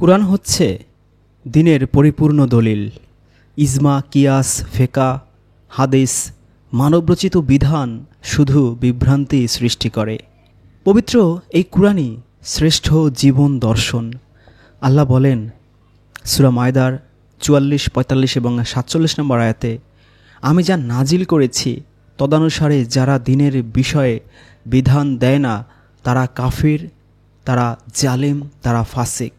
কুরআন হচ্ছে দ্বীনের পরিপূর্ণ দলিল। ইজমা, কিয়াস, ফিকহ, হাদিস, মানবরচিত বিধান শুধু বিভ্রান্তি সৃষ্টি করে। পবিত্র এই কুরআনই শ্রেষ্ঠ জীবন দর্শন। আল্লাহ বলেন সূরা মায়দার ৪৪, ৪৫ এবং ৪৭ নম্বর আয়াতে, আমি যা নাজিল করেছি তদানুসারে যারা দ্বীনের বিষয়ে বিধান দেয় না তারা কাফির, তারা জালেম, তারা ফাসিক।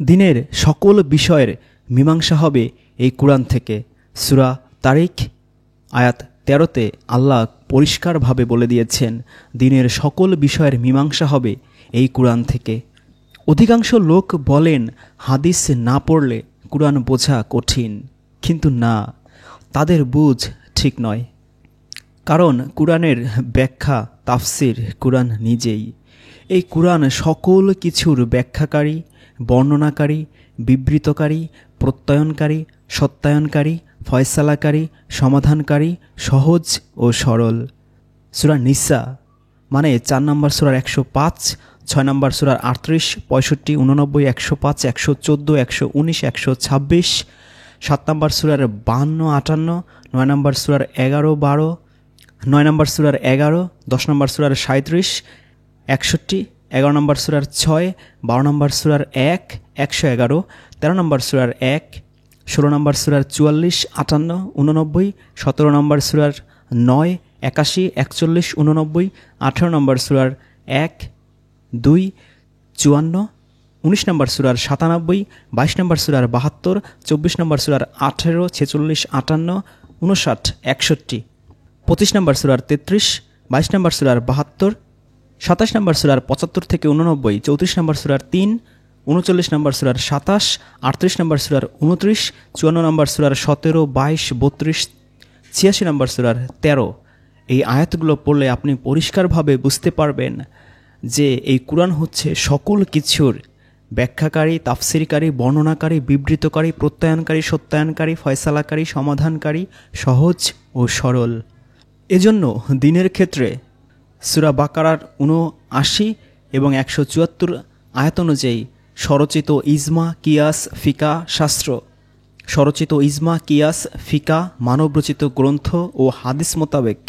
দ্বীনের সকল বিষয়ের মীমাংসা হবে এই কুরআন থেকে। সূরা তারিক আয়াত ১৩তে আল্লাহ পরিষ্কারভাবে বলে দিয়েছেন দ্বীনের সকল বিষয়ের মীমাংসা হবে এই কুরআন থেকে। অধিকাংশ লোক বলেন হাদিস না পড়লে কুরআন বোঝা কঠিন, কিন্তু না, তাদের বুঝ ঠিক নয়। কারণ কুরআনের ব্যাখ্যা, তাফসির কুরআন নিজেই। এই কুরআন সকল কিছুর ব্যাখ্যাকারী, বর্ণনাকারী, বিবৃতকারী, প্রত্যয়নকারী, সত্যায়নকারী, ফয়সালাকারী, সমাধানকারী, সহজ ও সরল। সূরা নিসা মানে ৪ নম্বর সূরার ১০৫, ৬ নম্বর সূরার ৩৮, ৬৫, ৮৯, ১০৫, ১১৪, ১১৯, ১২৬, ৭ নম্বর সূরার ৫২, ৫৮, ৯ নম্বর সূরার ১১, ১২, ৯ নম্বর সূরার ১১, ১০ নম্বর সূরার ৩৭, ৬১, ১১ নম্বর সূরার ৬, ১২ নম্বর সূরার ১, ১১১, ১৩ নম্বর সূরার ১, ১৬ নম্বর সূরার ৪৪, ৫৮, ৮৯, ১৭ নম্বর সূরার ৯, ৮১, ৪১, ৮৯, ১৮ নম্বর সূরার ১, ২, ৫৪, ১৯ নম্বর সূরার ৯৭, ২২ নম্বর সূরার ৭২, ২৪ নম্বর সূরার ১৮, ৪৬, ৫৮, ৫৯, ৬১, ২৫ নম্বর সূরার ৩৩, ২২ নম্বর সূরার ৭২, ২৭ নম্বর সূরার ৭৫ থেকে ৮৯, ৩৪ নম্বর সূরার ৩, ৩৯ নম্বর সূরার ২৭, ৩৮ নম্বর সূরার ২৯, ৫৪ নম্বর সূরার ১৭, ২২, ৩২, ৮৬ নম্বর সূরার ১৩। এই আয়াতগুলো পড়লে আপনি পরিষ্কারভাবে বুঝতে পারবেন যে এই কুরআন হচ্ছে সকল কিছুর ব্যাখ্যাকারী, তাফসিরকারী, বর্ণনাকারী, বিবৃতকারী, প্রত্যয়নকারী, সত্যায়নকারী, ফয়সালাকারী, সমাধানকারী, সহজ ও সরল। এজন্য দ্বীনের ক্ষেত্রে সূরা বাকারার ৭৯ এবং ১৭৪ আয়াত অনুযায়ী স্বরচিত ইজমা, কিয়াস, ফিকহ শাস্ত্র, স্বরচিত ইজমা, কিয়াস, ফিকহ, মানবরচিত গ্রন্থ ও হাদিস মোতাবেক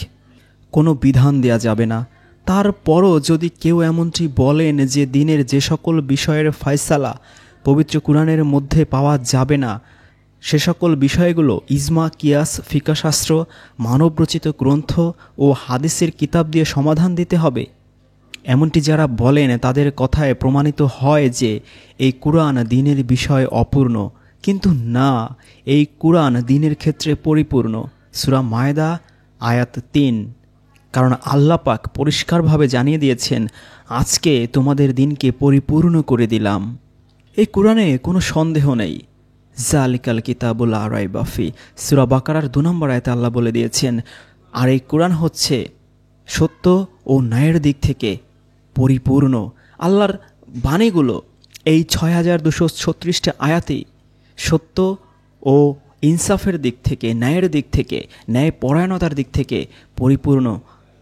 কোনো বিধান দেয়া যাবে না। তারপরও যদি কেউ এমনটি বলেন যে দ্বীনের যে সকল বিষয়ের ফয়সালা পবিত্র কুরআনের মধ্যে পাওয়া যাবে না, সে সকল বিষয়গুলো ইজমা, কিয়াস, ফিকহ শাস্ত্র, মানবরচিত গ্রন্থ ও হাদিসের কিতাব দিয়ে সমাধান দিতে হবে, এমনটি যারা বলেন তাদের কথায় প্রমাণিত হয় যে এই কুরআন দ্বীনের বিষয় অপূর্ণ। কিন্তু না, এই কুরআন দ্বীনের ক্ষেত্রে পরিপূর্ণ। সূরা মায়দা আয়াত ৩। কারণ আল্লাহ পাক পরিষ্কারভাবে জানিয়ে দিয়েছেন, আজকে তোমাদের দ্বীনকে পরিপূর্ণ করে দিলাম। এই কুরআনে কোনো সন্দেহ নেই। জালিকাল কিতাবুল লা রাইবা ফি, সূরা বাকারার ২ নম্বর আয়াতে আল্লাহ বলে দিয়েছেন, আর এই কুরআন হচ্ছে সত্য ও ন্যায়ের দিক থেকে পরিপূর্ণ। আল্লাহর বাণীগুলো এই ৬,২৩৬টা আয়াতেই সত্য ও ইনসাফের দিক থেকে, ন্যায়ের দিক থেকে, ন্যায় পরায়ণতার দিক থেকে পরিপূর্ণ।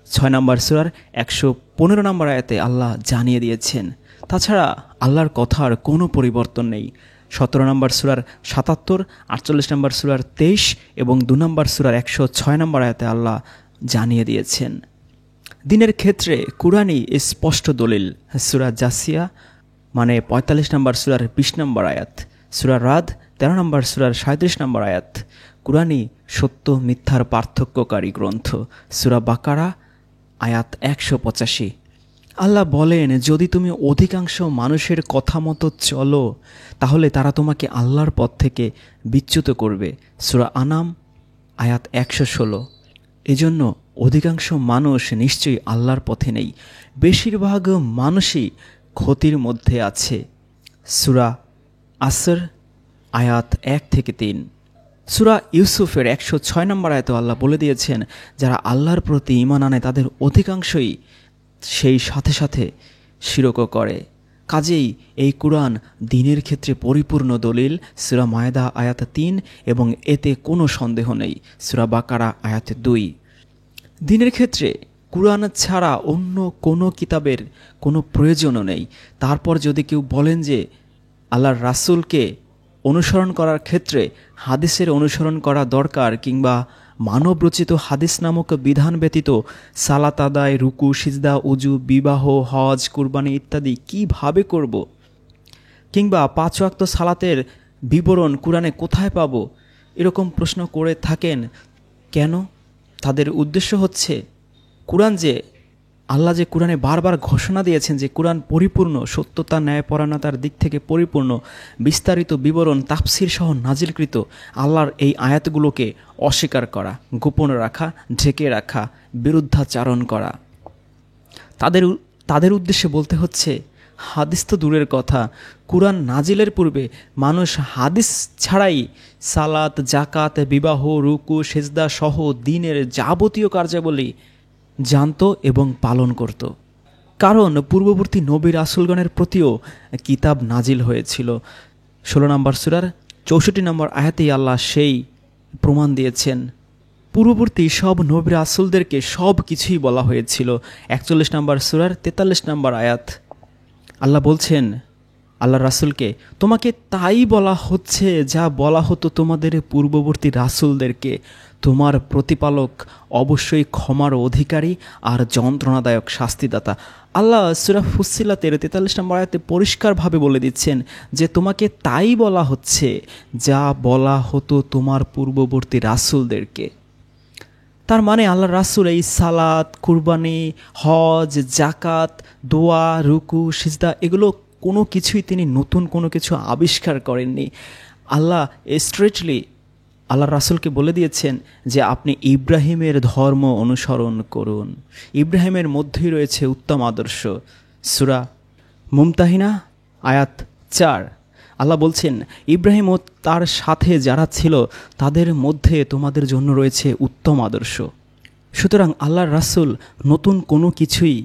৬ নম্বর সূরার ১১৫ নম্বর আয়াতে আল্লাহ জানিয়ে দিয়েছেন। তাছাড়া আল্লাহর কথার কোনো পরিবর্তন নেই। ১৭ নম্বর সূরার ৭৭, ৪৮ নম্বর সূরার ২৩ এবং ২ নম্বর সূরার ১০৬ নম্বর আয়াতে আল্লাহ জানিয়ে দিয়েছেন। দ্বীনের ক্ষেত্রে কুরআনই স্পষ্ট দলিল। সূরা জাসিয়া মানে ৪৫ নম্বর সূরার ২০ নম্বর আয়াত, সূরা রাদ ১৩ নম্বর সূরার ৩৭ নম্বর আয়াত, কুরআনই সত্য মিথ্যার পার্থক্যকারী গ্রন্থ। সূরা বাকারা আয়াত ১৮৫। আল্লাহ বলেন, যদি তুমি অধিকাংশ মানুষের কথা মতো চলো তাহলে তারা তোমাকে আল্লাহর পথ থেকে বিচ্যুত করবে। সূরা আনাম আয়াত ১১৬। এজন্য অধিকাংশ মানুষ নিশ্চয়ই আল্লাহর পথে নেই, বেশিরভাগ মানুষই ক্ষতির মধ্যে আছে। সূরা আসর আয়াত ১ থেকে ৩। সূরা ইউসুফের ১০৬ নম্বর আয়াতে আল্লাহ বলে দিয়েছেন, যারা আল্লাহর প্রতি ঈমান আনে তাদের অধিকাংশই সেই সাথে সাথে শিরক করে। কাজেই এই কুরআন দ্বীনের ক্ষেত্রে পরিপূর্ণ দলিল। সূরা মায়দা আয়াত ৩ এবং এতে কোনো সন্দেহ নেই। সূরা বাকারা আয়াত ২। দ্বীনের ক্ষেত্রে কুরআন ছাড়া অন্য কোনো কিতাবের কোনো প্রয়োজনও নেই। তারপর যদি কেউ বলেন যে আল্লাহর রাসূলকে অনুসরণ করার ক্ষেত্রে হাদিসের অনুসরণ করা দরকার, কিংবা মানবরচিত হাদিস নামক বিধান ব্যতীত সালাত আদায়, রুকু, সিজদা, উজু, বিবাহ, হজ, কুরবানি ইত্যাদি কিভাবে করব, কিংবা 5 ওয়াক্ত সালাতের বিবরণ কুরআনে কোথায় পাব, এরকম প্রশ্ন করে থাকেন কেন? তাদের উদ্দেশ্য হচ্ছে কুরআন যে আল্লাহ যে কুরআনে বারবার ঘোষণা দিয়েছেন যে কুরআন পরিপূর্ণ, সত্যতা, ন্যায়পরায়ণতার দিক থেকে পরিপূর্ণ, বিস্তারিত বিবরণ তাফসির সহ নাজিলকৃত, আল্লাহর এই আয়াতগুলোকে অস্বীকার করা, গোপন রাখা, ঢেকে রাখা, বিরুদ্ধাচারণ করা। তাদের উদ্দেশ্যে বলতে হচ্ছে হাদিস তো দূরের কথা, কুরআন নাজিলের পূর্বে মানুষ হাদিস ছাড়াই সালাত, জাকাত, বিবাহ, রুকু, সেজদা সহ দ্বীনের যাবতীয় কার্যাবলী জানত এবং পালন করত। কারণ পূর্ববর্তী নবী রাসূলগণের প্রতিও কিতাব নাজিল হয়েছিল। 16 নম্বর সূরার 64 নম্বর আয়াতেই আল্লাহ সেই প্রমাণ দিয়েছেন। পূর্ববর্তী সব নবী রাসূলদেরকে সব কিছুই বলা হয়েছিল। 41 নম্বর সূরার 43 নম্বর আয়াত আল্লাহ বলছেন আল্লাহর রাসূলকে, তোমাকে তাই বলা হচ্ছে যা বলা হতো তোমাদের পূর্ববর্তী রাসূলদেরকে, তোমার প্রতিপালক অবশ্যই ক্ষমার অধিকারী আর যন্ত্রণাদায়ক শাস্তিদাতা। আল্লাহ সূরা ফুসসিলাতের 43 নম্বর আয়াতে পরিষ্কারভাবে বলে দিচ্ছেন যে তোমাকে তাই বলা হচ্ছে যা বলা হতো তোমার পূর্ববর্তী রাসূলদেরকে। তার মানে আল্লাহর রাসূল এই সালাত, কুরবানি, হজ, জাকাত, দোয়া, রুকু, সিজদা এগুলো কোনো কিছুই তিনি নতুন কোনো কিছু আবিষ্কার করেননি। আল্লাহ স্ট্রেটলি আল্লাহর রাসূলকে বলে দিয়েছেন যে আপনি ইব্রাহিমের ধর্ম অনুসরণ করুন। ইব্রাহিমের মধ্যেই রয়েছে উত্তম আদর্শ। সূরা মুমতাহিনা আয়াত 4 আল্লাহ বলছেন, ইব্রাহিম ও তার সাথে যারা ছিল তাদের মধ্যে তোমাদের জন্য রয়েছে উত্তম আদর্শ। সুতরাং আল্লাহর রাসূল নতুন কোনো কিছুই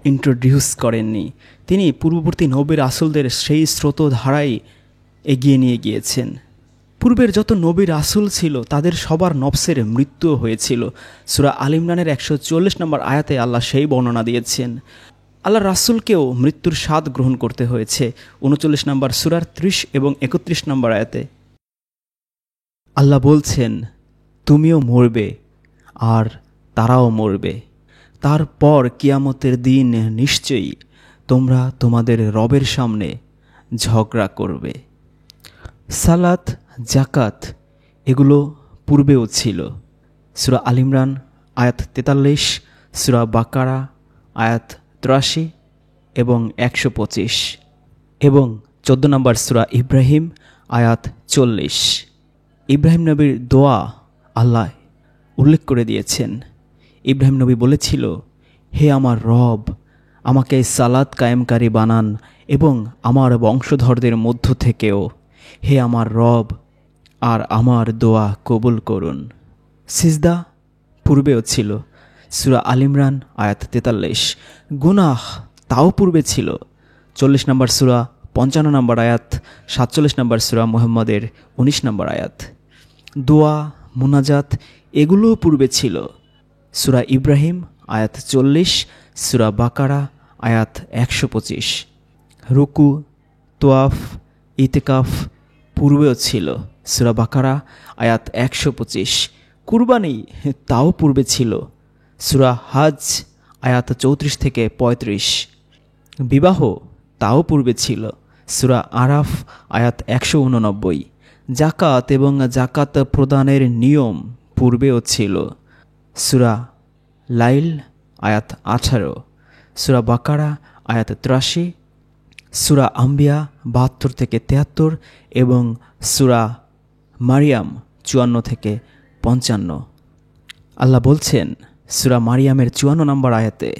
ইন্ট্রোডিউস করেননি। তিনি পূর্ববর্তী নবী রাসূলদের সেই স্রোতধারায় এগিয়ে নিয়ে গিয়েছেন। পূর্বের যত নবী রাসূল ছিল তাদের সবার নফসের মৃত্যু হয়েছিল। সূরা আল ইমরানের 140 নম্বর আয়াতে আল্লাহ সেই বর্ণনা দিয়েছেন। আল্লাহ রাসূলকেও মৃত্যুর স্বাদ গ্রহণ করতে হয়েছে। 39 নম্বর সূরার 30 এবং 31 নম্বর আয়াতে আল্লাহ বলছেন, তুমিও মরবে আর তারাও মরবে, তারপর কিয়ামতের দিন নিশ্চয়ই তোমরা তোমাদের রবের সামনে ঝগড়া করবে। সালাত, জাকাত এগুলো পূর্বেও ছিল। সূরা আল ইমরান আয়াত 43, সূরা বাকারা আয়াত 83 এবং 125, এবং 14 নম্বর সূরা ইব্রাহিম আয়াত 40। ইব্রাহিম নবীর দোয়া আল্লাহ উল্লেখ করে দিয়েছেন। ইব্রাহিম নবী বলেছিল, হে আমার রব, আমাকে সালাত কায়েমকারী বানান এবং আমার বংশধরদের মধ্য থেকেও, হে আমার রব, আর আমার দোয়া কবুল করুন। সিজদা পূর্বেও ছিল। সূরা আল ইমরান আয়াত 43। গুনাহ তাও পূর্বে ছিল। 40 নম্বর সূরা 55 নম্বর আয়াত, 47 নম্বর সূরা মুহাম্মদের 19 নম্বর আয়াত। দোয়া, মুনাজাত এগুলোও পূর্বে ছিল। সূরা ইব্রাহিম আয়াত 40, সূরা বাকারা আয়াত 125। রুকু, তোয়াফ, ইতিকাফ পূর্বেও ছিল। সূরা বাকারা আয়াত 125। কুরবানি তাও পূর্বে ছিল। সূরা হজ আয়াত 34 থেকে 35। বিবাহ তাও পূর্বে ছিল। সূরা আরাফ আয়াত 189। জাকাত এবং জাকাত প্রদানের নিয়ম পূর্বেও ছিল। সূরা লাইল আয়াত 18, সূরা বাকারা আয়াত 83, সূরা আম্বিয়া 72 থেকে 73 এবং সূরা মারিয়াম 54 থেকে 55। আল্লাহ বলছেন সূরা মারিয়ামের 54 নম্বর আয়াতে,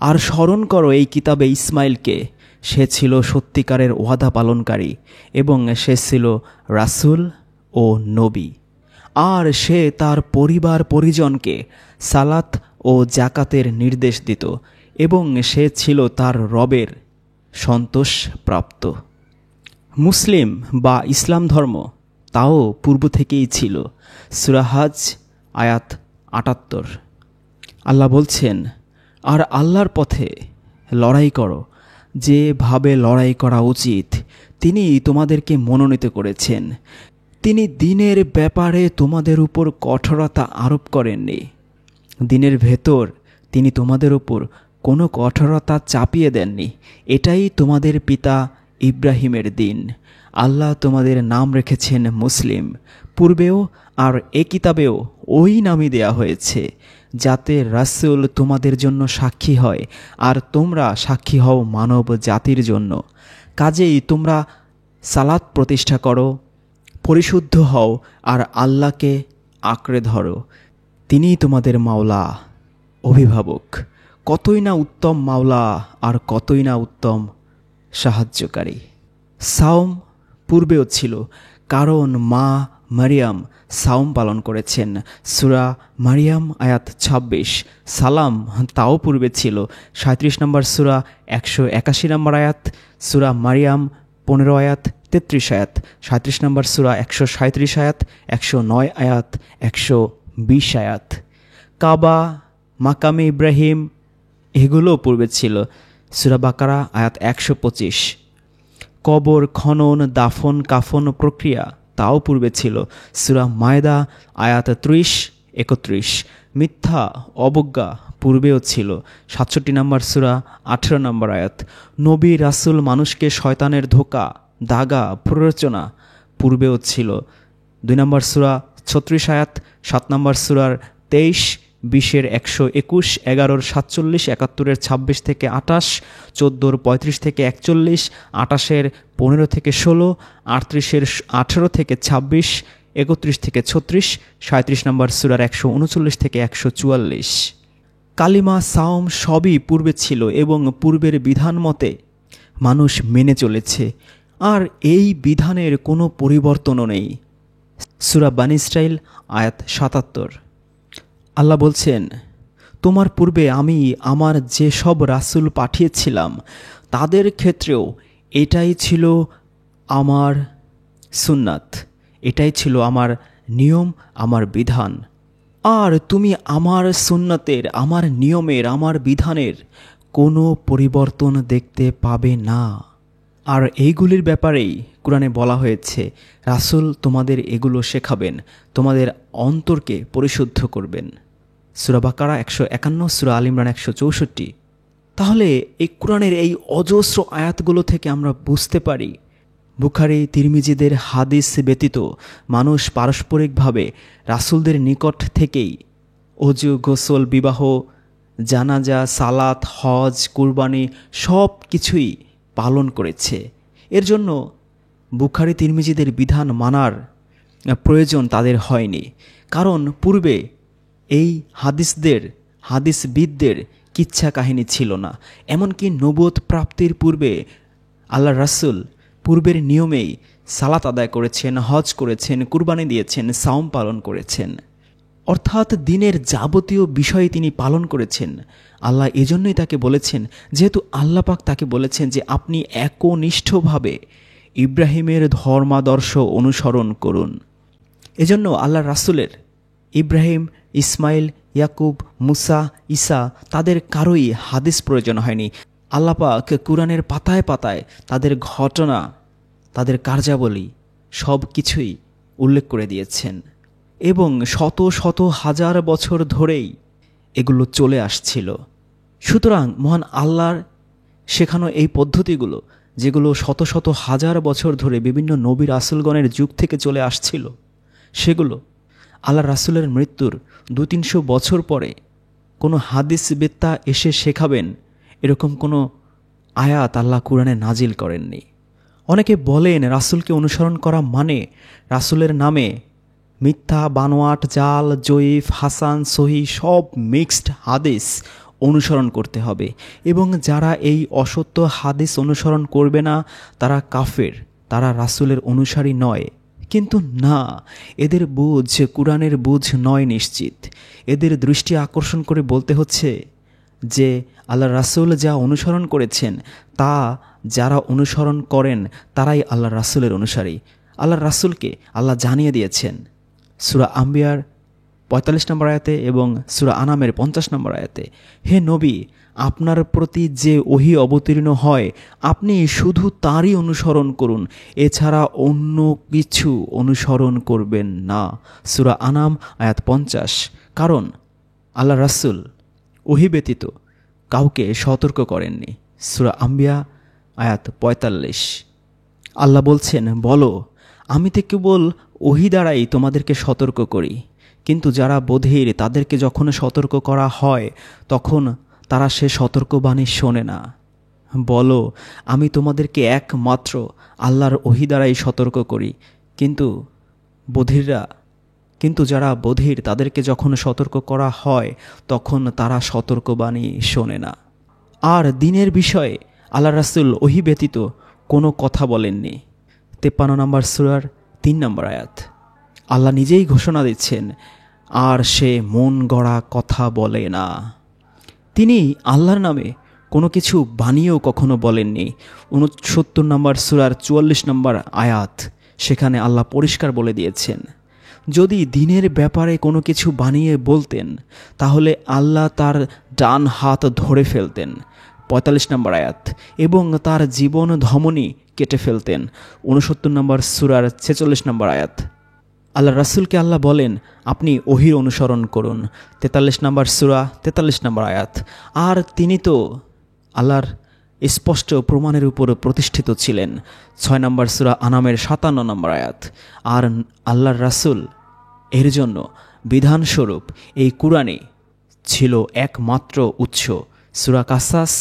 আর স্মরণ করো এই কিতাবে ইসমাইলকে, সে ছিল সত্যিকারের ওয়াদা পালনকারী এবং সে ছিল রাসূল ও নবী, আর সে তার পরিবার পরিজনকে সালাত ও জাকাতের নির্দেশ দিত এবং সে ছিল তার রবের সন্তোষপ্রাপ্ত। মুসলিম বা ইসলাম ধর্ম তাও পূর্ব থেকেই ছিল। সূরা হজ আয়াত 78। আল্লাহ বলছেন, আর আল্লাহর পথে লড়াই করো যেভাবে লড়াই করা উচিত তিনি তোমাদেরকে মনোনীত করেছেন। তিনি দিনের ব্যাপারে তোমাদের উপর কঠোরতা আরোপ করেননি। দিনের ভেতর তিনি তোমাদের উপর কোনো কঠোরতা চাপিয়ে দেননি। এটাই তোমাদের পিতা ইব্রাহিমের দিন। আল্লাহ তোমাদের নাম রেখেছেন মুসলিম। পূর্বেও আর এ কিতাবেও ওই নামই দেয়া হয়েছে, যাতে রাসূল তোমাদের জন্য সাক্ষী হয় আর তোমরা সাক্ষী হও মানব জাতির জন্য। কাজেই তোমরা সালাত প্রতিষ্ঠা করো, পরিশুদ্ধ হও আর আল্লাহকে আঁকড়ে ধরো। তিনিই তোমাদের মাওলা, অভিভাবক। কতই না উত্তম মাওলা আর কতই না উত্তম সাহায্যকারী। সাওম পূর্বেও ছিল, কারণ মা মারিয়াম সাওম পালন করেছেন। সূরা মারিয়াম আয়াত ২৬। সালাম তাও পূর্বে ছিল, ৩৭ নম্বর সূরা ১৮১ নম্বর আয়াত, সূরা মারিয়াম ১৫ আয়াত ৩৩ আয়াত, ৩৭ নম্বর সূরা ১৩৭ আয়াত, ১০৯ আয়াত, ১২০ আয়াত। কাবা, মাকামে ইব্রাহিম এগুলো পূর্বে ছিল, সূরা বাকারা আয়াত ১২৫। কবর খনন, দাফন কাফন প্রক্রিয়া তাও পূর্বে ছিল, সূরা মায়দা আয়াত ৩০-৩১। মিথ্যা অবজ্ঞা পূর্বেও ছিল, ৬৭ নম্বর সূরা ১৮ নম্বর আয়াত। নবী রাসূল মানুষকে শয়তানের ধোঁকা, দাগা, প্ররোচনা পূর্বেও ছিল, ২ নম্বর সূরা ৩৬ আয়াত, ৭ নম্বর সূরার ২৩, ২০-এর ১২১, ১১-র ৪৭, ৭১-এর ২৬ থেকে ২৮, ১৪-র ৩৫ থেকে ৪১, ২৮-এর ১৫ থেকে ১৬, ৩৮-এর ১৮ থেকে ২৬, ৩১ থেকে ৩৬, ৩৭ নম্বর সূরার ১৩৯ থেকে ১৪৪। কালিমা, সাওম সবই পূর্বে ছিল এবং পূর্বের বিধান মতে মানুষ মেনে চলেছে, আর এই বিধানের কোনো পরিবর্তনও নেই। সূরা বানী ইসরাঈল আয়াত ৭৭। আল্লাহ বলছেন, তোমার পূর্বে আমি আমার যে সব রাসূল পাঠিয়েছিলাম তাদের ক্ষেত্রেও এটাই ছিল আমার সুন্নাত, এটাই ছিল আমার নিয়ম, আমার বিধান। আর তুমি আমার সুন্নাতের, আমার নিয়মের, আমার বিধানের কোনো পরিবর্তন দেখতে পাবে না। আর এইগুলির ব্যাপারেই কোরআনে বলা হয়েছে, রাসূল তোমাদের এগুলো শেখাবেন, তোমাদের অন্তরকে পরিশুদ্ধ করবেন। সূরা বাকারা ১৫১, সূরা আল ইমরান ১৬৪। তাহলে এই কোরআনের এই অজস্র আয়াতগুলো থেকে আমরা বুঝতে পারি, বুখারী তিরমিজিদের হাদিস ব্যতীত মানুষ পারস্পরিকভাবে রাসূলদের নিকট থেকেই ওযু, গোসল, বিবাহ, জানাজা, সালাত, হজ, কুরবানি সব কিছুই পালন করেছে। এর জন্য বুখারী তিরমিজিদের বিধান মানার প্রয়োজন তাদের হয়নি, কারণ পূর্বে এই হাদিসবিদদের কিচ্ছা কাহিনী ছিল না। এমনকি নবুয়ত প্রাপ্তির পূর্বে আল্লাহর রাসূল পূর্বের নিয়মেই সালাত আদায় করেছেন, হজ করেছেন, কুরবানি দিয়েছেন, সাওম পালন করেছেন, অর্থাৎ দিনের যাবতীয় বিষয় তিনি পালন করেছেন। আল্লাহ এজন্যই তাকে বলেছেন, যেহেতু আল্লাহ পাক তাকে বলেছেন যে আপনি একনিষ্ঠভাবে ইব্রাহিমের ধর্মাদর্শ অনুসরণ করুন। এজন্য আল্লাহর রাসূলের ইব্রাহিম, ইসমাইল, ইয়াকুব, মুসা, ঈসা তাদের কারোই হাদিস প্রয়োজন হয়নি। আল্লাহ পাক কুরআনের পাতায় পাতায় তাদের ঘটনা, তাদের কার্যাবলী সব কিছুই উল্লেখ করে দিয়েছেন, এবং শত শত হাজার বছর ধরেই এগুলো চলে আসছিল। সুতরাং মহান আল্লাহর শেখানো এই পদ্ধতিগুলো, যেগুলো শত শত হাজার বছর ধরে বিভিন্ন নবী রাসূলগণের যুগ থেকে চলে আসছিল, সেগুলো আল্লাহ রাসূলের মৃত্যুর ২00-৩০০ বছর পরে কোনো হাদিসবেত্তা এসে শেখাবেন, এরকম কোনো আয়াত আল্লাহ কুরআনে নাজিল করেননি। অনেকে বলেন রাসূলকে অনুসরণ করা মানে রাসূলের নামে মিথ্যা, বানোয়াট, জাল, জয়ীফ, হাসান, সহি সব মিক্সড হাদিস অনুসরণ করতে হবে, এবং যারা এই অসত্য হাদিস অনুসরণ করবে না তারা কাফের, তারা রাসূলের অনুসারী নয়। কিন্তু না, এদের বুঝ কুরআনের বুঝ নয় নিশ্চিত। এদের দৃষ্টি আকর্ষণ করে বলতে হচ্ছে যে আল্লাহ রাসূল যা অনুসরণ করেছেন তা যারা অনুসরণ করেন তারাই আল্লাহ রাসূলের অনুসারী। আল্লাহ রাসূলকে আল্লাহ জানিয়ে দিয়েছেন, সূরা আম্বিয়ার 45 নম্বর আয়াতে এবং সূরা আনামের 50 নম্বর আয়াতে, হে নবী, আপনার প্রতি যে ওহী অবতীর্ণ হয় আপনি শুধু তারই অনুসরণ করুন, এছাড়া অন্য কিছু অনুসরণ করবেন না। সূরা আনাম আয়াত 50। কারণ আল্লাহ রাসূল ওহী ব্যতীত কাউকে সতর্ক করেননি। সূরা আম্বিয়া আয়াত 45। আল্লাহ বলছেন, বলো, আমি তো কেবল ওহী দ্বারাই তোমাদেরকে সতর্ক করি, কিন্তু যারা বধির তাদেরকে যখন সতর্ক করা হয় তখন তারা সে সতর্কবাণী শোনে না। বলো, আমি তোমাদেরকে একমাত্র আল্লাহর ওহী দ্বারাই সতর্ক করি, কিন্তু যারা বধির তাদেরকে যখন সতর্ক করা হয় তখন তারা সতর্কবাণী শোনে না। আর দিনের বিষয়ে আল্লাহ রাসূল ওহী ব্যতীত কোনো কথা বলেননি। 53 নম্বর সূরার 3 নম্বর আয়াত। আল্লাহ নিজেই ঘোষণা দিচ্ছেন, আর সে মন গড়া কথা বলে না। তিনি আল্লাহর নামে কোনো কিছু বানিয়েও কখনো বলেননি। 69 নম্বর সূরার 44 নম্বর আয়াত, সেখানে আল্লাহ পরিষ্কার বলে দিয়েছেন, যদি দিনের ব্যাপারে কোনো কিছু বানিয়ে বলতেন তাহলে আল্লাহ তার ডান হাত ধরে ফেলতেন। 45 নম্বর আয়াত, এবং তার জীবন ধমনী কেটে ফেলতেন। 69 নম্বর সূরার 46 নম্বর আয়াত। আল্লাহ রাসূলকে আল্লাহ বলেন, আপনি ওহীর অনুসরণ করুন। 43 নম্বর সূরা 43 নম্বর আয়াত। আর তিনি তো আল্লাহর স্পষ্ট প্রমাণের উপর প্রতিষ্ঠিত ছিলেন। 6 নম্বর সূরা আনামের 57 নম্বর আয়াত। আর আল্লাহর রাসূল এর জন্য বিধানস্বরূপ এই কুরআনই ছিল একমাত্র উৎস। সূরা কাসাস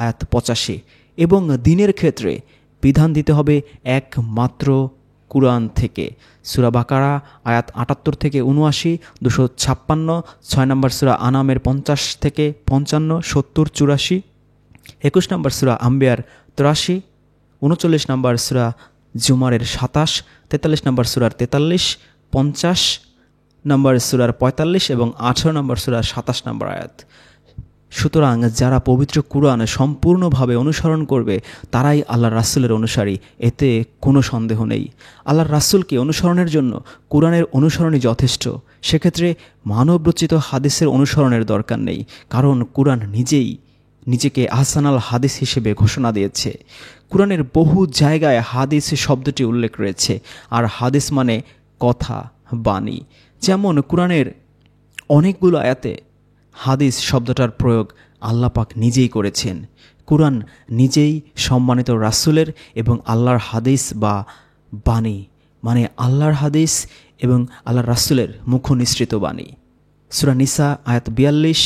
আয়াত 85। এবং দিনের ক্ষেত্রে বিধান দিতে হবে একমাত্র কুরআন থেকে। সূরা বাকারা আয়াত 78 থেকে 79, 256, 6 নম্বর সূরা আনামের 50 থেকে 55, 70, 84, 21 নম্বর সূরা আম্বিয়ার 83, 39 নম্বর সূরা জুমারের 27, 43 নম্বর সূরার 43, 50 নম্বর সূরার 45 এবং 18 নম্বর সূরার 27 নম্বর আয়াত। সুতরাং যারা পবিত্র কুরআন সম্পূর্ণভাবে অনুসরণ করবে তারাই আল্লাহর রাসূলের অনুসারী, এতে কোনো সন্দেহ নেই। আল্লাহর রাসূলকে অনুসরণের জন্য কুরআনের অনুসরণই যথেষ্ট। সেক্ষেত্রে মানবরচিত হাদিসের অনুসরণের দরকার নেই, কারণ কুরআন নিজেকে আহসানাল হাদিস হিসেবে ঘোষণা দিয়েছে। কুরআনের বহু জায়গায় হাদিস শব্দটি উল্লেখ রয়েছে, আর হাদিস মানে কথা, বাণী। যেমন কুরআনের অনেকগুলো আয়াতে হাদিস শব্দটার প্রয়োগ আল্লাহ পাক নিজেই করেছেন। কুরআন নিজেই সম্মানিত রাসূলের এবং আল্লাহর হাদিস বা বাণী, মানে আল্লাহর হাদিস এবং আল্লাহর রাসূলের মুখনিসৃত বাণী। সূরা নিসা আয়াত 42,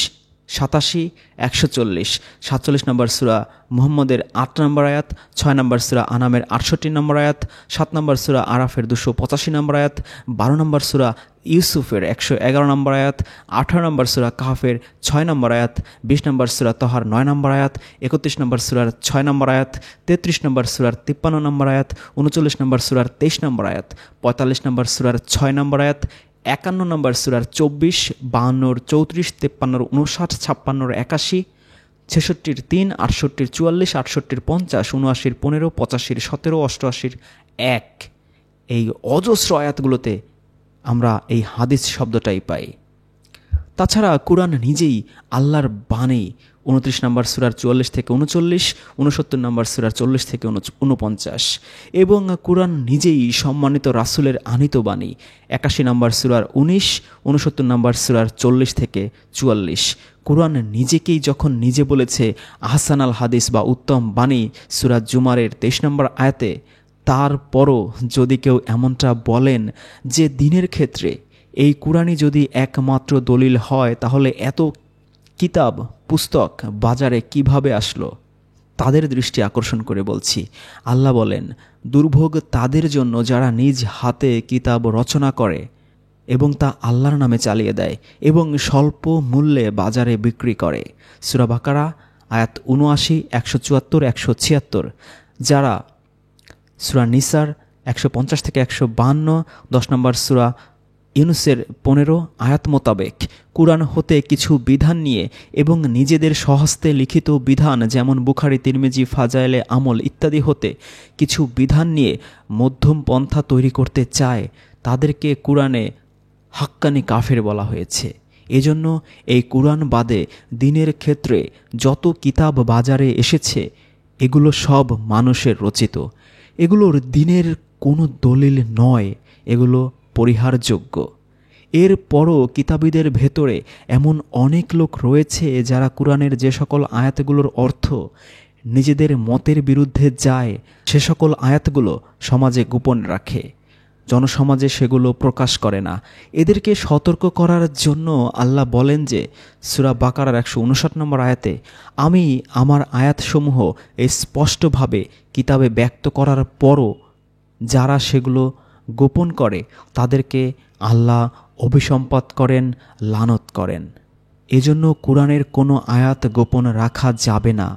87, 140, 47 নম্বর সূরা মুহাম্মদের 8 নম্বর আয়াত, 6 নম্বর সূরা আনামের 68 নম্বর আয়াত, 7 নম্বর সূরা আরাফের 285 নম্বর আয়াত, 12 নম্বর সূরা ইউসুফের 111 নম্বর আয়াত, 18 নম্বর সূরা কাহফের 6 নম্বর আয়াত, 20 নম্বর সূরা তহার 9 নম্বর আয়াত, 31 নম্বর সূরার 6 নম্বর আয়াত, 33 নম্বর সূরার 53 নম্বর আয়াত, 39 নম্বর সূরার 23 নম্বর আয়াত, 45 নম্বর সূরার 6 নম্বর আয়াত, 51 নম্বর সূরার 24, 52, 34, 53, 59, 56, 81, 66, 3, 68, 44, 68, 50, 79, 15, 85, 17, 88, 1 এই অজস্র আয়াতগুলোতে আমরা এই হাদিস শব্দটাই পাই। তাছাড়া কুরআন নিজেই আল্লাহর বাণী। 29 নম্বর সূরার 44 থেকে 39, 69 নম্বর সূরার 40 থেকে 49, এবং কুরআন নিজেই সম্মানিত রাসূলের আনিত বাণী। 81 নম্বর সূরার 19, 69 নম্বর সূরার 40 থেকে 44। কুরআন নিজেকেই যখন নিজে বলেছে আহসানাল হাদিস বা উত্তম বাণী সূরা জুমারের 23 নম্বর আয়াতে, তারপরও যদি কেউ এমনটা বলেন যে দিনের ক্ষেত্রে এই কুরআনই যদি একমাত্র দলিল হয় তাহলে এত কিতাব পুস্তক বাজারে কিভাবে আসলো, তাদের দৃষ্টি আকর্ষণ করে বলছি। আল্লাহ বলেন, দুর্ভোগ তাদের জন্য যারা নিজ হাতে কিতাব রচনা করে এবং তা আল্লাহর নামে চালিয়ে দেয় এবং স্বল্প মূল্যে বাজারে বিক্রি করে। সূরা বাকারা আয়াত 79, 174, 176। যারা সূরা নিসার 150 থেকে 152, 10 নম্বর সূরা ইউনুসের 15 আয়াত মোতাবেক কুরআন হতে কিছু বিধান নিয়ে এবং নিজেদের স্বহস্তে লিখিত বিধান যেমন বুখারী, তিরমিজি, ফাজায়েলে আমল ইত্যাদি হতে কিছু বিধান নিয়ে মধ্যম পন্থা তৈরি করতে চায়, তাদেরকে কুরআনে হাক্কানি কাফের বলা হয়েছে। এজন্য এই কুরআন বাদে দ্বীনের ক্ষেত্রে যত কিতাব বাজারে এসেছে এগুলো সব মানুষের রচিত। এগুলোর দ্বীনের কোনো দলিল নয়, এগুলো পরিহারযোগ্য। এরপরও কিতাবীদের ভেতরে এমন অনেক লোক রয়েছে যারা কুরআনের যে সকল আয়াতগুলোর অর্থ নিজেদের মতের বিরুদ্ধে যায় সে সকল আয়াতগুলো সমাজে গোপন রাখে, জনসমাজে সেগুলো প্রকাশ করে না। এদেরকে সতর্ক করার জন্য আল্লাহ বলেন যে সূরা বাকারার 159 নম্বর আয়াতে, আমি আমার আয়াতসমূহ স্পষ্টভাবে কিতাবে ব্যক্ত করার পরও যারা সেগুলো গোপন করে তাদেরকে আল্লাহ অভিসম্পাত করেন, লানত করেন। এজন্য কুরআনের কোনো আয়াত গোপন রাখা যাবে না।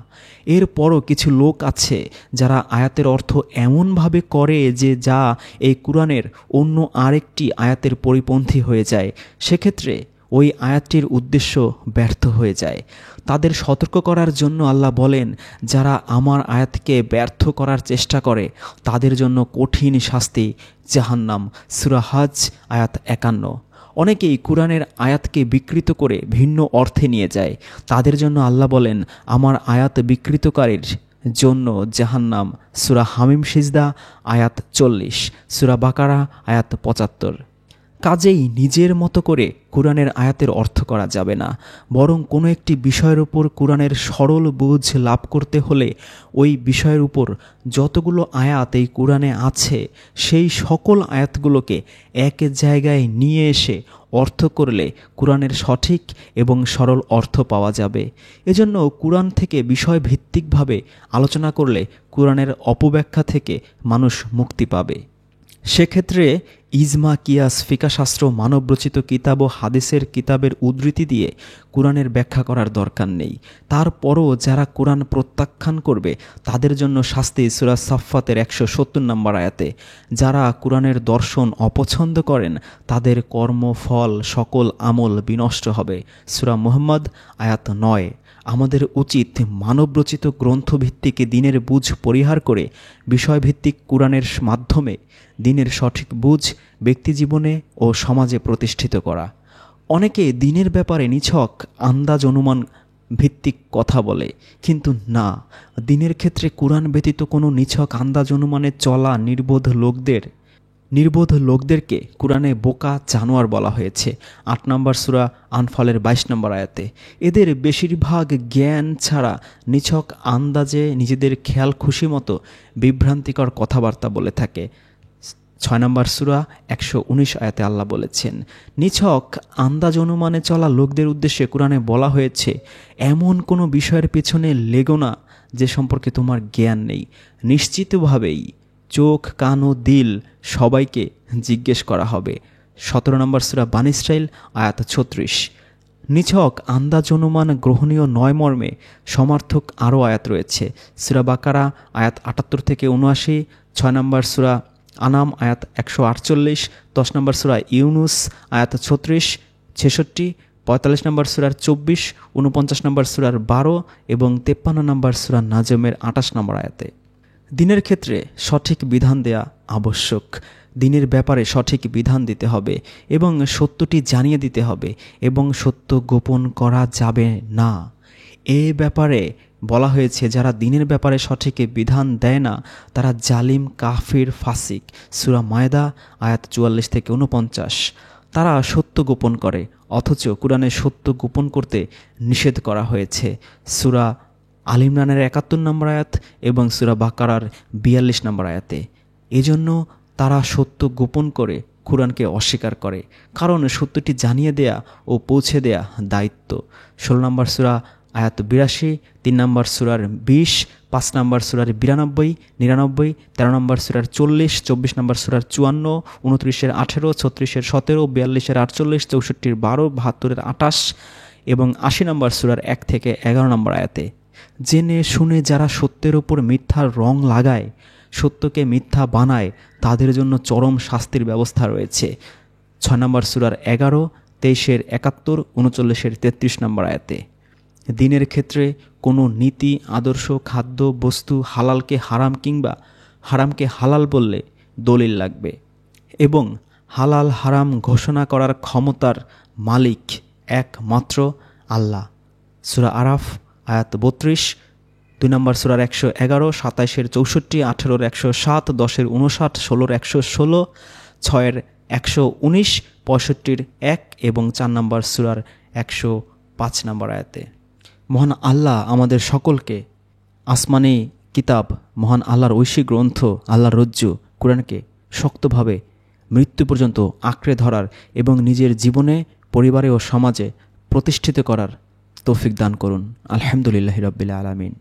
এরপরও কিছু লোক আছে যারা আয়াতের অর্থ এমনভাবে করে যে যা এই কুরআনের অন্য আরেকটি আয়াতের পরিপন্থী হয়ে যায়, সেক্ষেত্রে ওই আয়াতটির উদ্দেশ্য ব্যর্থ হয়ে যায়। তাদের সতর্ক করার জন্য আল্লাহ বলেন, যারা আমার আয়াতকে ব্যর্থ করার চেষ্টা করে তাদের জন্য কঠিন শাস্তি জাহান্নাম। সূরা হজ আয়াত 51। অনেকেই কুরআনের আয়াতকে বিকৃত করে ভিন্ন অর্থে নিয়ে যায়, তাদের জন্য আল্লাহ বলেন, আমার আয়াত বিকৃতকারীর জন্য জাহান্নাম। সূরা হামিম সিজদা আয়াত 40, সূরা বাকারা আয়াত 75। কাজেই নিজের মতো করে কুরআনের আয়াতের অর্থ করা যাবে না, বরং কোনো একটি বিষয়ের উপর কুরআনের সরল বুঝ লাভ করতে হলে ওই বিষয়ের উপর যতগুলো আয়াত এই কুরআনে আছে সেই সকল আয়াতগুলোকে এক জায়গায় নিয়ে এসে অর্থ করলে কুরআনের সঠিক এবং সরল অর্থ পাওয়া যাবে। এজন্য কুরআন থেকে বিষয়ভিত্তিকভাবে আলোচনা করলে কুরআনের অপব্যাখ্যা থেকে মানুষ মুক্তি পাবে। সেক্ষেত্রে ইজমা, কিয়াস, ফিকাশাস্ত্র, মানবরচিত কিতাব ও হাদিসের কিতাবের উদ্ধৃতি দিয়ে কুরআনের ব্যাখ্যা করার দরকার নেই। তারপরও যারা কুরআন প্রত্যাখ্যান করবে তাদের জন্য শাস্তি সূরা সাফফাতের 170 নম্বর আয়াতে। যারা কুরআনের দর্শন অপছন্দ করেন তাদের কর্মফল সকল আমল বিনষ্ট হবে। সূরা মুহাম্মদ আয়াত 9। আমাদের উচিত মানবরচিত গ্রন্থভিত্তিক দ্বীনের বুঝ পরিহার করে বিষয়ভিত্তিক কুরআনের মাধ্যমে দ্বীনের সঠিক বুঝ ব্যক্তিজীবনে ও সমাজে প্রতিষ্ঠিত করা। অনেকে দ্বীনের ব্যাপারে নিছক আন্দাজ অনুমান ভিত্তিক কথা বলে, কিন্তু না, দ্বীনের ক্ষেত্রে কুরআন ব্যতীত কোনো নিছক আন্দাজ অনুমানে চলা নির্বোধ লোকদেরকে কুরআনে বোকা জানোয়ার বলা হয়েছে। 8 নম্বর সূরা আনফালের 22 নম্বর আয়াতে। এদের বেশিরভাগ জ্ঞান ছাড়া নিছক আন্দাজে নিজেদের খেয়াল খুশি মতো বিভ্রান্তিকর কথাবার্তা বলে থাকে। 6 নম্বর সূরা 119 আয়াতে আল্লাহ বলেছেন, নিছক আন্দাজ অনুমানে চলা লোকদের উদ্দেশ্যে কুরআনে বলা হয়েছে, এমন কোনো বিষয়ের পেছনে লেগো না যে সম্পর্কে তোমার জ্ঞান নেই। নিশ্চিতভাবেই চোখ, কান ও দিল সবাইকে জিজ্ঞেস করা হবে। 17 নম্বর সূরা বানী ইসরাঈল আয়াত 36। নিছক আন্দাজ অনুমান গ্রহণীয় নয় মর্মে সমার্থক আরও আয়াত রয়েছে। সূরা বাকারা আয়াত 78 থেকে 79, 6 নম্বর সূরা আনাম আয়াত 148, 10 নম্বর সূরা ইউনুস আয়াত 36, 66, 45 নম্বর সূরার 24, 49 নম্বর সূরার 12 এবং 53 নম্বর সূরা নাজমের 28 নম্বর আয়াতে। দ্বীনের ক্ষেত্রে সঠিক বিধান দেয়া আবশ্যক। দ্বীনের ব্যাপারে সঠিক বিধান দিতে হবে এবং সত্যটি জানিয়ে দিতে হবে এবং সত্য গোপন করা যাবে না। এ ব্যাপারে বলা হয়েছে, যারা দ্বীনের ব্যাপারে সঠিক বিধান দেয় না তারা জালিম, কাফির, ফাসিক। সূরা মায়দা আয়াত 44 থেকে 49। তারা সত্য গোপন করে অথচ কুরআনে সত্য গোপন করতে নিষেধ করা হয়েছে। সূরা আল ইমরানের 71 নম্বর আয়াত এবং সূরা বাকারার 42 নম্বর আয়াতে। এজন্য তারা সত্য গোপন করে কুরআনকে অস্বীকার করে, কারণ সত্যটি জানিয়ে দেয়া ও পৌঁছে দেয়া দায়িত্ব। 16 নম্বর সূরা আয়াত 82, 3 নম্বর সূরার 20, 5 নম্বর সূরার 92, 99, 13 নম্বর সূরার 40, 24 নম্বর সূরার 54, 29-এর 18, 36-এর 17, 42-এর 48, 64-এর 12, 72-এর 28 এবং 80 নম্বর সূরার 1 থেকে 11 নম্বর আয়াতে। জেনে শুনে যারা সত্যের ওপর মিথ্যার রং লাগায়, সত্যকে মিথ্যা বানায়, তাদের জন্য চরম শাস্তির ব্যবস্থা রয়েছে। 6 নম্বর সূরার 11, 23-এর 71, 39-এর 33 নম্বর আয়াতে। দ্বীনের ক্ষেত্রে কোনো নীতি, আদর্শ, খাদ্য বস্তু হালালকে হারাম কিংবা হারামকে হালাল বললে দলিল লাগবে এবং হালাল হারাম ঘোষণা করার ক্ষমতার মালিক একমাত্র আল্লাহ। সূরা আরাফ আয়াত 32, 2 নম্বর সূরার 111, 27-এর 64, 18-র 107, 10-এর 59, 16-র 116, 6-এর 119, 65-র 1 এবং 4 নম্বর সূরার 105 নম্বর আয়াতে। মহান আল্লাহ আমাদের সকলকে আসমানি কিতাব, মহান আল্লাহর ঐশী গ্রন্থ, আল্লাহর রজ্জু কুরআনকে শক্তভাবে মৃত্যু পর্যন্ত আঁকড়ে ধরার এবং নিজের জীবনে, পরিবারে ও সমাজে প্রতিষ্ঠিত করার তৌফিক দান করুন। আলহামদুলিল্লাহি রাব্বিল আলামিন।